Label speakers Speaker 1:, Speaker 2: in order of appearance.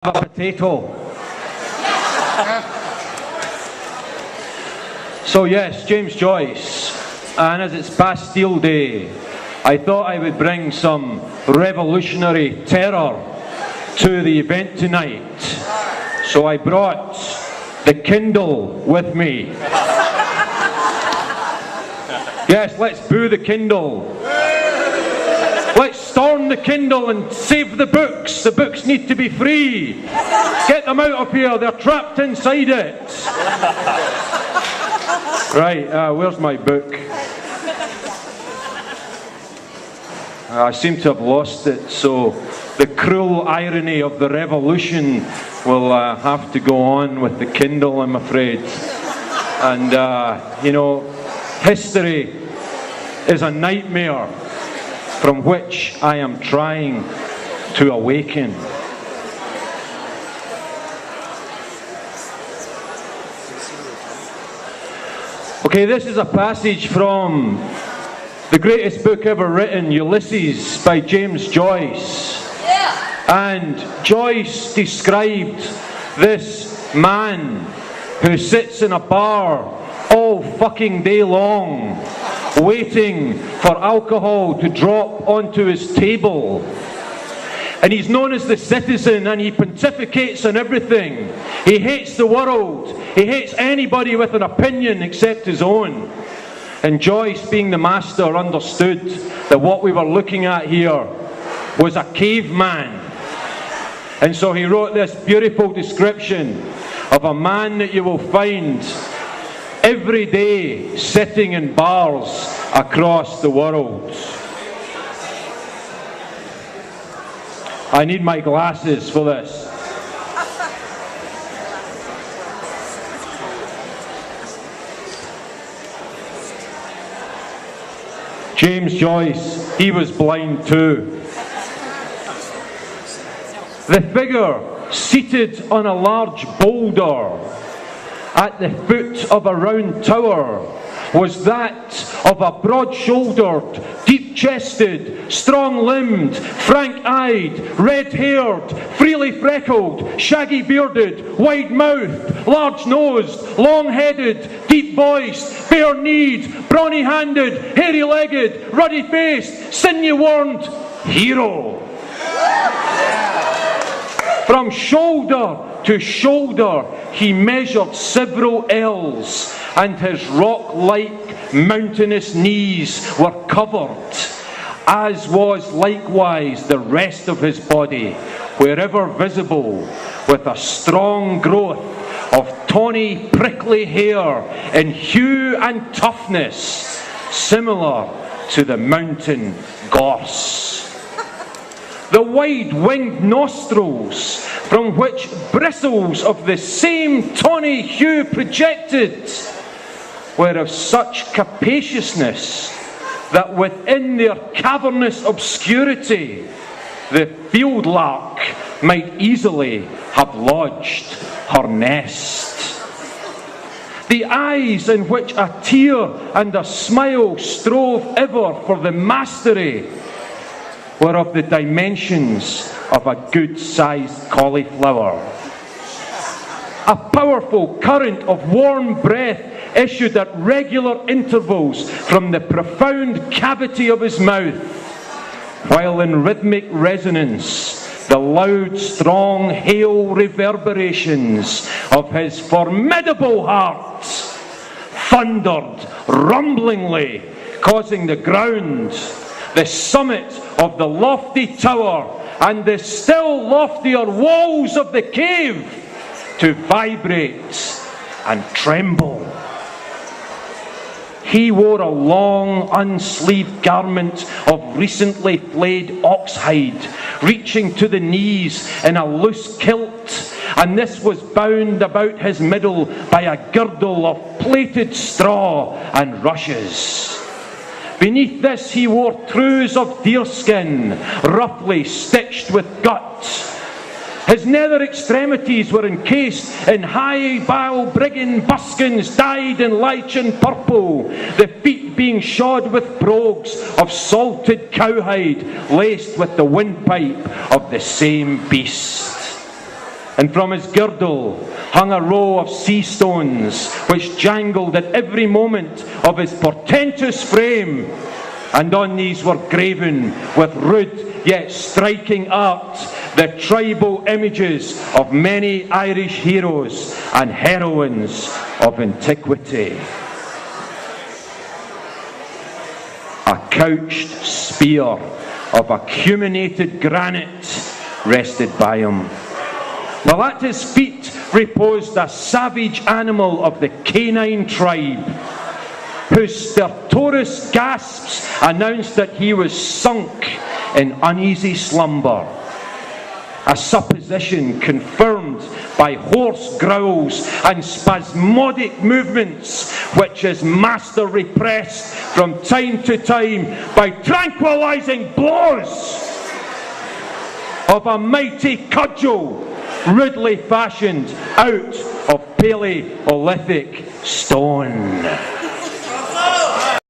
Speaker 1: a potato. So yes, James Joyce, and as it's Bastille Day, I thought I would bring some revolutionary terror to the event tonight. So I brought the Kindle with me. Yes, let's boo the Kindle. Let's storm the Kindle and save the books. The books need to be free. Get them out of here. They're trapped inside it. Right, where's my book? I seem to have lost it, so the cruel irony of the revolution will have to go on with the Kindle, I'm afraid. And, history is a nightmare from which I am trying to awaken. Okay, this is a passage from the greatest book ever written, Ulysses, by James Joyce. And Joyce described this man who sits in a bar all fucking day long, waiting for alcohol to drop onto his table. And he's known as the citizen, and he pontificates on everything. He hates the world. He hates anybody with an opinion except his own. And Joyce, being the master, understood that what we were looking at here was a caveman. And so he wrote this beautiful description of a man that you will find every day sitting in bars across the world. I need my glasses for this. James Joyce, he was blind too. The figure seated on a large boulder at the foot of a round tower was that of a broad-shouldered, deep-chested, strong-limbed, frank-eyed, red-haired, freely freckled, shaggy-bearded, wide-mouthed, large-nosed, long-headed, deep-voiced, bare-kneed, brawny-handed, hairy-legged, ruddy-faced, sinew-warmed hero. From shoulder to shoulder, he measured several ells, and his rock-like mountainous knees were covered, as was likewise the rest of his body, wherever visible, with a strong growth of tawny, prickly hair in hue and toughness, similar to the mountain gorse. The wide-winged nostrils, from which bristles of the same tawny hue projected, were of such capaciousness that within their cavernous obscurity the field lark might easily have lodged her nest. The eyes, in which a tear and a smile strove ever for the mastery, were of the dimensions of a good-sized cauliflower. A powerful current of warm breath issued at regular intervals from the profound cavity of his mouth, while in rhythmic resonance the loud, strong hail reverberations of his formidable heart thundered rumblingly, causing the ground, the summit of the lofty tower, and the still loftier walls of the cave to vibrate and tremble. He wore a long, unsleeved garment of recently flayed oxhide, reaching to the knees in a loose kilt, and this was bound about his middle by a girdle of plaited straw and rushes. Beneath this he wore trews of deerskin, roughly stitched with gut. His nether extremities were encased in high balbriggan buskins dyed in lichen purple, the feet being shod with brogues of salted cowhide laced with the windpipe of the same beast. and from his girdle hung a row of sea stones, which jangled at every moment of his portentous frame. And on these were graven, with rude yet striking art, the tribal images of many Irish heroes and heroines of antiquity. A couched spear of acuminated granite rested by him, while at his feet reposed a savage animal of the canine tribe, whose stertorous gasps announced that he was sunk in uneasy slumber, a supposition confirmed by hoarse growls and spasmodic movements which his master repressed from time to time by tranquilizing blows of a mighty cudgel rudely fashioned out of Paleolithic stone.